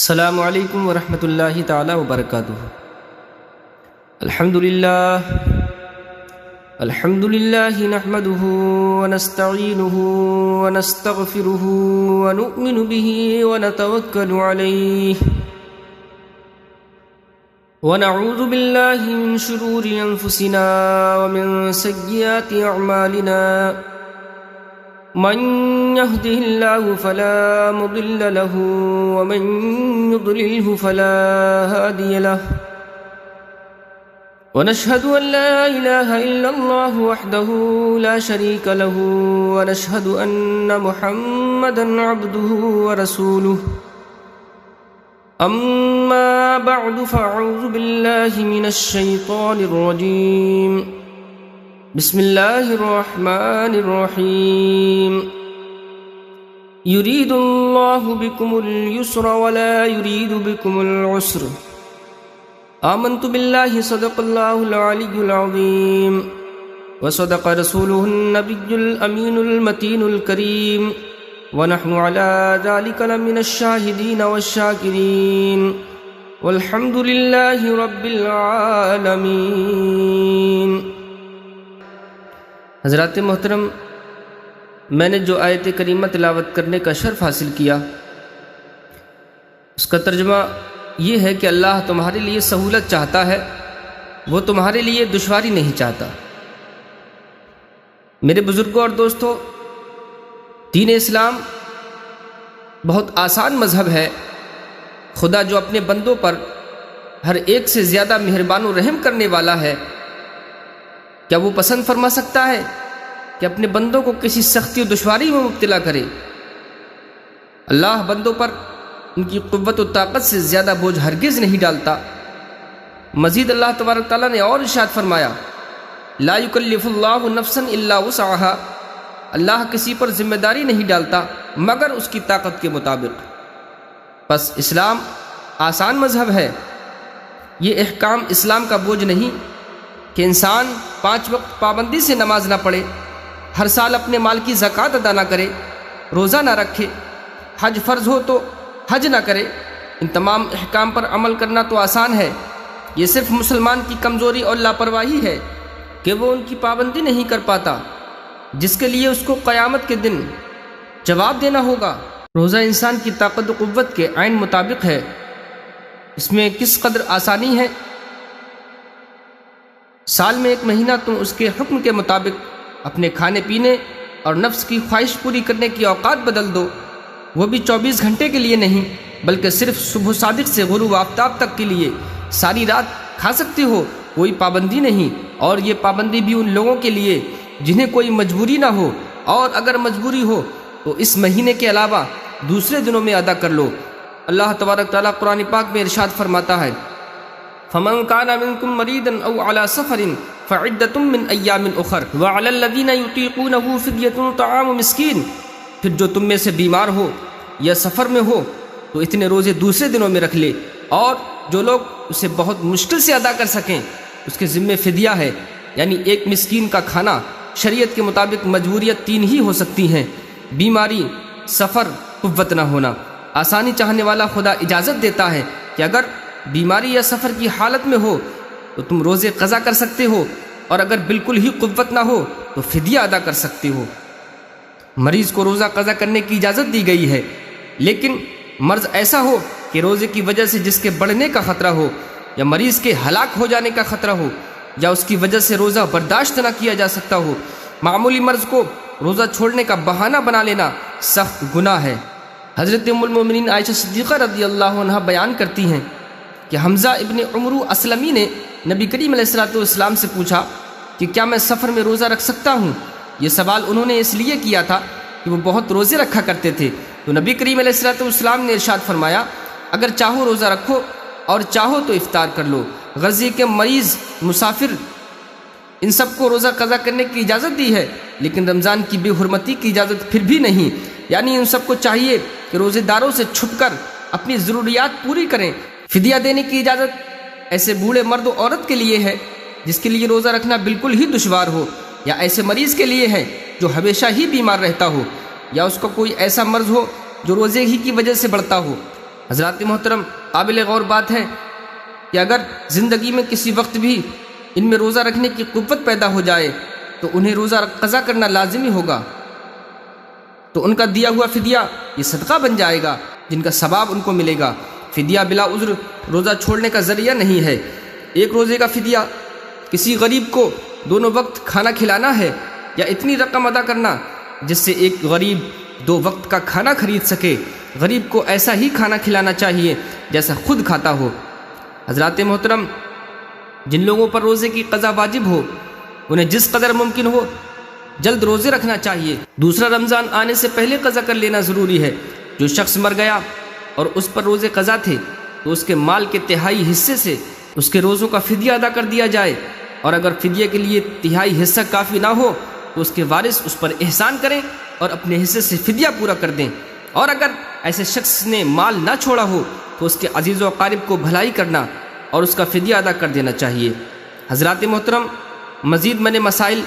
السلام علیکم ورحمۃ اللہ تعالی وبرکاتہ۔ الحمد للہ نحمده ونستعینه ونستغفره ونؤمن به ونتوکل علیہ ونعوذ باللہ من شرور انفسنا ومن سیئات اعمالنا، من يهده الله فلا مضل له ومن يضلله فلا هادي له، ونشهد أن لا إله إلا الله وحده لا شريك له، ونشهد أن محمدا عبده ورسوله، أما بعد فأعوذ بالله من الشيطان الرجيم، بسم اللہ الرحمن الرحیم۔ یرید اللہ بکم اليسر ولا یرید بکم العسر، آمنت باللہ صدق اللہ العلی العظیم وصدق رسولہ النبی الامین المتین الکریم، ونحن على ذلك لمن الشاہدین والشاکرین، والحمد للہ رب العالمین۔ حضرات محترم، میں نے جو آیت کریمہ تلاوت کرنے کا شرف حاصل کیا، اس کا ترجمہ یہ ہے کہ اللہ تمہارے لیے سہولت چاہتا ہے، وہ تمہارے لیے دشواری نہیں چاہتا۔ میرے بزرگوں اور دوستوں، دین اسلام بہت آسان مذہب ہے۔ خدا جو اپنے بندوں پر ہر ایک سے زیادہ مہربان و رحم کرنے والا ہے، کیا وہ پسند فرما سکتا ہے کہ اپنے بندوں کو کسی سختی و دشواری میں مبتلا کرے؟ اللہ بندوں پر ان کی قوت و طاقت سے زیادہ بوجھ ہرگز نہیں ڈالتا۔ مزید اللہ تبارک تعالیٰ نے اور ارشاد فرمایا، لا یکلف اللہ نفسا الا وسعها، اللہ کسی پر ذمہ داری نہیں ڈالتا مگر اس کی طاقت کے مطابق۔ بس اسلام آسان مذہب ہے۔ یہ احکام اسلام کا بوجھ نہیں کہ انسان 5 وقت پابندی سے نماز نہ پڑھے، ہر سال اپنے مال کی زکوٰۃ ادا نہ کرے، روزہ نہ رکھے، حج فرض ہو تو حج نہ کرے۔ ان تمام احکام پر عمل کرنا تو آسان ہے۔ یہ صرف مسلمان کی کمزوری اور لاپرواہی ہے کہ وہ ان کی پابندی نہیں کر پاتا، جس کے لیے اس کو قیامت کے دن جواب دینا ہوگا۔ روزہ انسان کی طاقت و قوت کے عین مطابق ہے۔ اس میں کس قدر آسانی ہے۔ سال میں 1 مہینہ تم اس کے حکم کے مطابق اپنے کھانے پینے اور نفس کی خواہش پوری کرنے کی اوقات بدل دو، وہ بھی 24 گھنٹے کے لیے نہیں بلکہ صرف صبح صادق سے غروب آفتاب تک کے لیے۔ ساری رات کھا سکتے ہو، کوئی پابندی نہیں، اور یہ پابندی بھی ان لوگوں کے لیے جنہیں کوئی مجبوری نہ ہو، اور اگر مجبوری ہو تو اس مہینے کے علاوہ دوسرے دنوں میں ادا کر لو۔ اللہ تبارک تعالیٰ قرآن پاک میں ارشاد فرماتا ہے، فَمَنْ كَانَ مِنْكُمْ مَرِيضًا أَوْ عَلَى سَفَرٍ فَعِدَّةٌ مِّنْ أَيَّامٍ أُخَرَ وَعَلَى الَّذِينَ يُطِيقُونَهُ فِدْيَةٌ طَعَامُ مِسْكِينٍ۔ پھر جو تم میں سے بیمار ہو یا سفر میں ہو تو اتنے روزے دوسرے دنوں میں رکھ لے، اور جو لوگ اسے بہت مشکل سے ادا کر سکیں اس کے ذمے فدیہ ہے، یعنی 1 مسکین کا کھانا۔ شریعت کے مطابق مجبوریت 3 ہی ہو سکتی ہیں: بیماری، سفر، قوت نہ ہونا۔ آسانی چاہنے والا خدا اجازت دیتا ہے کہ اگر بیماری یا سفر کی حالت میں ہو تو تم روزے قضا کر سکتے ہو، اور اگر بالکل ہی قوت نہ ہو تو فدیہ ادا کر سکتے ہو۔ مریض کو روزہ قضا کرنے کی اجازت دی گئی ہے، لیکن مرض ایسا ہو کہ روزے کی وجہ سے جس کے بڑھنے کا خطرہ ہو، یا مریض کے ہلاک ہو جانے کا خطرہ ہو، یا اس کی وجہ سے روزہ برداشت نہ کیا جا سکتا ہو، معمولی مرض کو روزہ چھوڑنے کا بہانہ بنا لینا سخت گناہ ہے۔ حضرت ام المومنین عائشہ صدیقہ رضی اللہ عنہا بیان کرتی ہیں کہ حمزہ ابن عمرو اسلمی نے نبی کریم علیہ السلام سے پوچھا کہ کیا میں سفر میں روزہ رکھ سکتا ہوں؟ یہ سوال انہوں نے اس لیے کیا تھا کہ وہ بہت روزے رکھا کرتے تھے۔ تو نبی کریم علیہ السلام نے ارشاد فرمایا، اگر چاہو روزہ رکھو اور چاہو تو افطار کر لو۔ غزے کے مریض، مسافر، ان سب کو روزہ قضا کرنے کی اجازت دی ہے، لیکن رمضان کی بے حرمتی کی اجازت پھر بھی نہیں۔ یعنی ان سب کو چاہیے کہ روزے داروں سے چھپ کر اپنی ضروریات پوری کریں۔ فدیہ دینے کی اجازت ایسے بوڑھے مرد و عورت کے لیے ہے جس کے لیے روزہ رکھنا بالکل ہی دشوار ہو، یا ایسے مریض کے لیے ہے جو ہمیشہ ہی بیمار رہتا ہو، یا اس کا کوئی ایسا مرض ہو جو روزے ہی کی وجہ سے بڑھتا ہو۔ حضرات محترم، قابل غور بات ہے کہ اگر زندگی میں کسی وقت بھی ان میں روزہ رکھنے کی قوت پیدا ہو جائے تو انہیں روزہ قضا کرنا لازمی ہوگا، تو ان کا دیا ہوا فدیہ یہ صدقہ بن جائے گا جن کا ثواب ان کو ملے گا۔ فدیہ بلا عذر روزہ چھوڑنے کا ذریعہ نہیں ہے۔ ایک روزے کا فدیہ کسی غریب کو دونوں وقت کھانا کھلانا ہے یا اتنی رقم ادا کرنا جس سے ایک غریب 2 وقت کا کھانا خرید سکے۔ غریب کو ایسا ہی کھانا کھلانا چاہیے جیسا خود کھاتا ہو۔ حضرات محترم، جن لوگوں پر روزے کی قضا واجب ہو انہیں جس قدر ممکن ہو جلد روزے رکھنا چاہیے۔ دوسرا رمضان آنے سے پہلے قضا کر لینا ضروری ہے۔ جو شخص مر گیا اور اس پر روزے قضا تھے تو اس کے مال کے 1/3 حصے سے اس کے روزوں کا فدیہ ادا کر دیا جائے، اور اگر فدیے کے لیے 1/3 حصہ کافی نہ ہو تو اس کے وارث اس پر احسان کریں اور اپنے حصے سے فدیہ پورا کر دیں، اور اگر ایسے شخص نے مال نہ چھوڑا ہو تو اس کے عزیز و اقارب کو بھلائی کرنا اور اس کا فدیہ ادا کر دینا چاہیے۔ حضرات محترم، مزید من مسائل،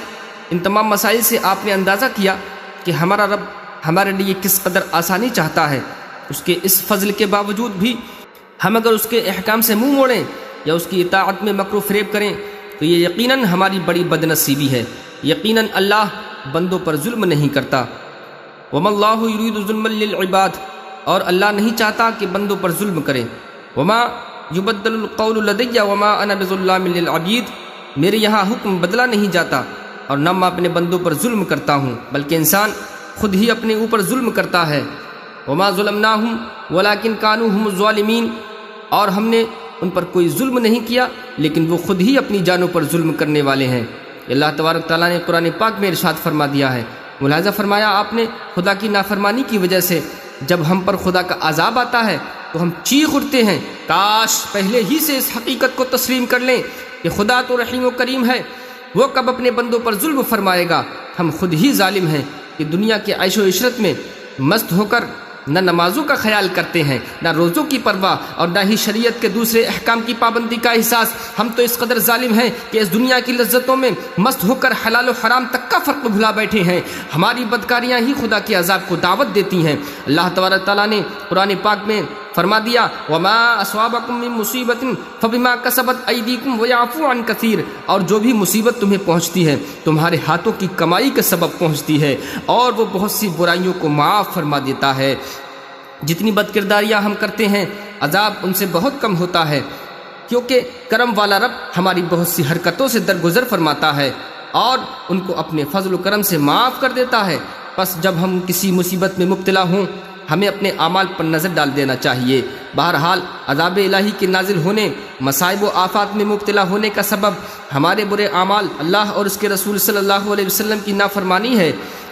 ان تمام مسائل سے آپ نے اندازہ کیا کہ ہمارا رب ہمارے لیے کس قدر آسانی چاہتا ہے۔ اس کے اس فضل کے باوجود بھی ہم اگر اس کے احکام سے منہ موڑیں یا اس کی اطاعت میں مکر و فریب کریں تو یہ یقیناً ہماری بڑی بد نصیبی ہے۔ یقیناً اللہ بندوں پر ظلم نہیں کرتا۔ وَمَا اللَّهُ يُرِيدُ ظُلْمًا لِلْعِبَادِ، اور اللہ نہیں چاہتا کہ بندوں پر ظلم کریں۔ وَمَا يُبَدَّلُ الْقَوْلُ لَدَيَّ وَمَا أَنَا بِظَلَّامٍ لِلْعَبِيدِ، میرے یہاں حکم بدلا نہیں جاتا اور نہ میں اپنے بندوں پر ظلم کرتا ہوں، بلکہ انسان خود ہی اپنے اوپر ظلم کرتا ہے۔ وَمَا ظَلَمْنَاهُمْ وَلَكِنْ كَانُوا هُمُ الظَّالِمِينَ، اور ہم نے ان پر کوئی ظلم نہیں کیا لیکن وہ خود ہی اپنی جانوں پر ظلم کرنے والے ہیں۔ اللہ تبارک تعالیٰ نے قرآن پاک میں ارشاد فرما دیا ہے، ملاحظہ فرمایا آپ نے، خدا کی نافرمانی کی وجہ سے جب ہم پر خدا کا عذاب آتا ہے تو ہم چیخ اٹھتے ہیں، کاش پہلے ہی سے اس حقیقت کو تسلیم کر لیں کہ خدا تو رحیم و کریم ہے، وہ کب اپنے بندوں پر ظلم فرمائے گا۔ ہم خود ہی ظالم ہیں کہ دنیا کے عیش و عشرت میں مست ہو کر نہ نمازوں کا خیال کرتے ہیں، نہ روزوں کی پرواہ، اور نہ ہی شریعت کے دوسرے احکام کی پابندی کا احساس۔ ہم تو اس قدر ظالم ہیں کہ اس دنیا کی لذتوں میں مست ہو کر حلال و حرام تک کا فرق بھلا بیٹھے ہیں۔ ہماری بدکاریاں ہی خدا کے عذاب کو دعوت دیتی ہیں۔ اللہ تبارک تعالیٰ نے قرآن پاک میں فرما دیا، وَمَا أَصْوَابَكُم مِّن مُّصِيبَةٍ فَبِمَا كَسَبَتْ أَيْدِيكُمْ وَيَعْفُو عَن كَثِيرٍ، اور جو بھی مصیبت تمہیں پہنچتی ہے تمہارے ہاتھوں کی کمائی کے سبب پہنچتی ہے، اور وہ بہت سی برائیوں کو معاف فرما دیتا ہے۔ جتنی بد کرداریاں ہم کرتے ہیں عذاب ان سے بہت کم ہوتا ہے، کیونکہ کرم والا رب ہماری بہت سی حرکتوں سے درگزر فرماتا ہے اور ان کو اپنے فضل و کرم سے معاف کر دیتا ہے۔ پس جب ہم کسی مصیبت میں مبتلا ہوں ہمیں اپنے اعمال پر نظر ڈال دینا چاہیے۔ بہرحال عذاب الہی کے نازل ہونے، مصائب و آفات میں مبتلا ہونے کا سبب ہمارے برے اعمال، اللہ اور اس کے رسول صلی اللہ علیہ وسلم کی نافرمانی ہے۔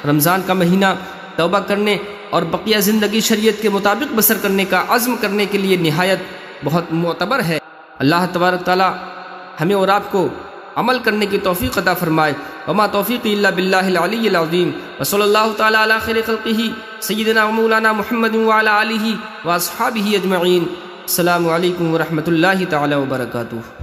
رمضان کا مہینہ توبہ کرنے اور بقیہ زندگی شریعت کے مطابق بسر کرنے کا عزم کرنے کے لیے نہایت بہت معتبر ہے۔ اللہ تبارک تعالی ہمیں اور آپ کو عمل کرنے کی توفیق عطا فرمائے۔ وما توفیقی الا باللہ العلی العظیم، وصلی اللہ تعالی علی خیر خلقہ سیدنا و مولانا محمد وعلی آلہ واصحابہ اجمعین۔ السلام علیکم ورحمۃ اللہ تعالی وبرکاتہ۔